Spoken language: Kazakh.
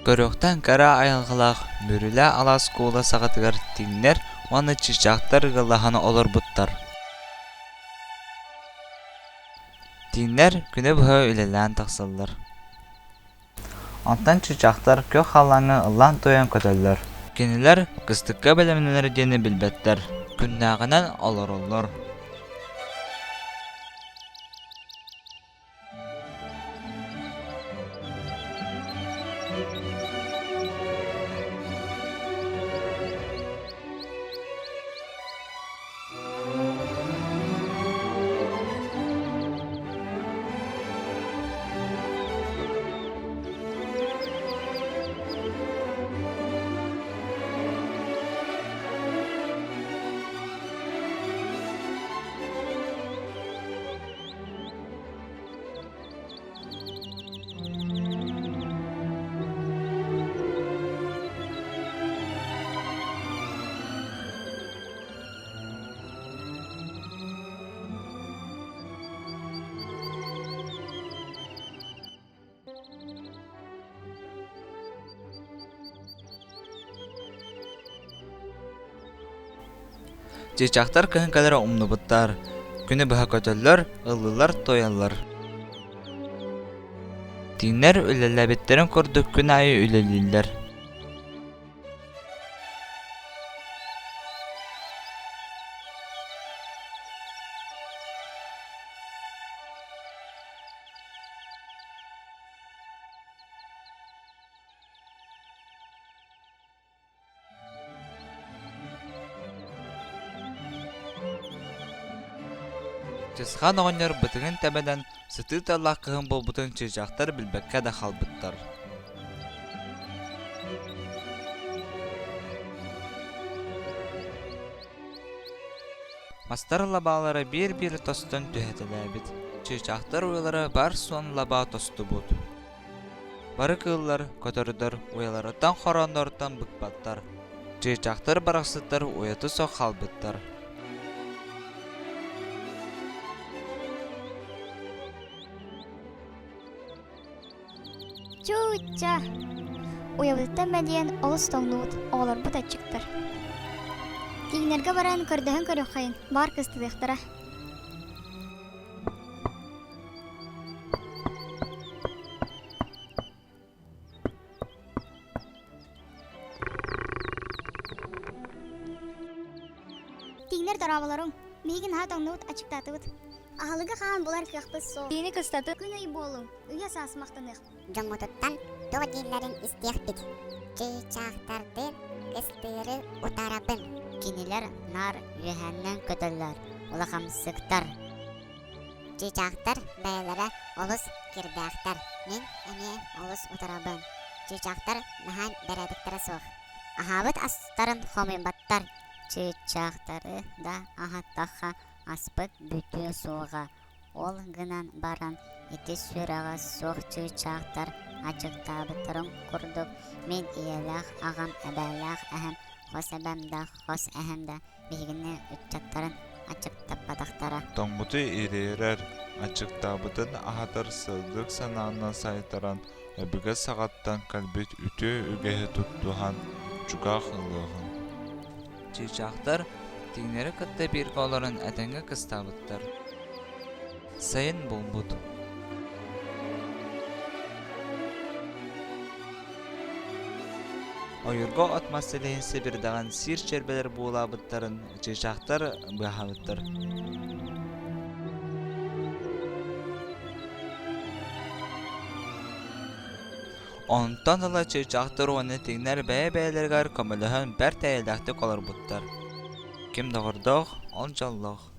Көрөктен кара айылғылақ, бүрілі алас куыла сағатығар тиңнер, оны чичақтар ғылағаны олар бұттар. Тиңнер күні бұға үлелән тақсылдар. Онтан чичақтар кök халаңы ылан тойын көтөллөр. Кенелер кыстыққа бәлемінер дені білбеттер. Күннағынан олар олар. Чичақтар көхін кәлері умны бұттар. Күні бұға көтөллөр, ылылар тоялар. Тиңнер үлеләбеттерін көрдік күн айы үлелілер. Чысқан оғынер бұтығын тәбәден сұты талақ қығын бұл бұтын чыжақтар білбәкке да қалбыттар. Мастар лабалары бір-бір тостын түхетілі әбіт. Чыжақтар уйлары бар сон лаба тосты бұд. Бары қылылар, көтірдір, уйларыттан қорандырыттан бұқпаттар. Чыжақтар барақсыттар уяты соқ қалбыттар. Чуча! Уявылтта мәдиен олыс тоңнуыт, олар бұта чықтыр. Тигнерге баран көрдіғін көрі қайын, бар кыстылықтыра. Тигнер тарабаларым, мейгін ха тоңнуыт ачықтатывыт. Ахалыға қаған бұлар кіқпіз сол. Дені кыстаты күн үй болу, үйе сасымақтанық. Жомутуттан тоғдейлерін істеқ бит. Чычақтарды кыстыры утарабын. Кинелер нар үйәннен көтөллөр, улақам сықтар. Чычақтар бәйлері олыс кирбәқтар. Мен әне олыс утарабын. Чычақтар нахан бәрәдіктері соқ. Ахабыт астарын хомын баттар. Чычақтары да ахаттаққа аспыт бүтü соға. Ол гынан баран ити сүраға соқ чычақтар ачықтабытырын құрдық. Мен иелақ ағам әбәлақ әхім, қос әбәмді, қос әхімді бейгіні үтчаттарын ачып таппадақтара. Тоңбұты иререр ачықтабытын ахатар сылдық санағына сайтаран өбігі сағаттан кәлбет үті үгеhe тұттуған чугақ ылығын. Чыжақтар тиңнері кітті бір қоларын әтіңі кыстабыттар. Сайын болбуд. Ойырға атмасы лейінсі бірдаған сир чербелер болабыттарын чыжақтар бұғабыттар. Онтан ала чыжақтар оны тиңнер бәй-бәйлергар көміліғін бәр тәйелдәқті қолар бұттар. Кем дағырдақ, ол жаллақ.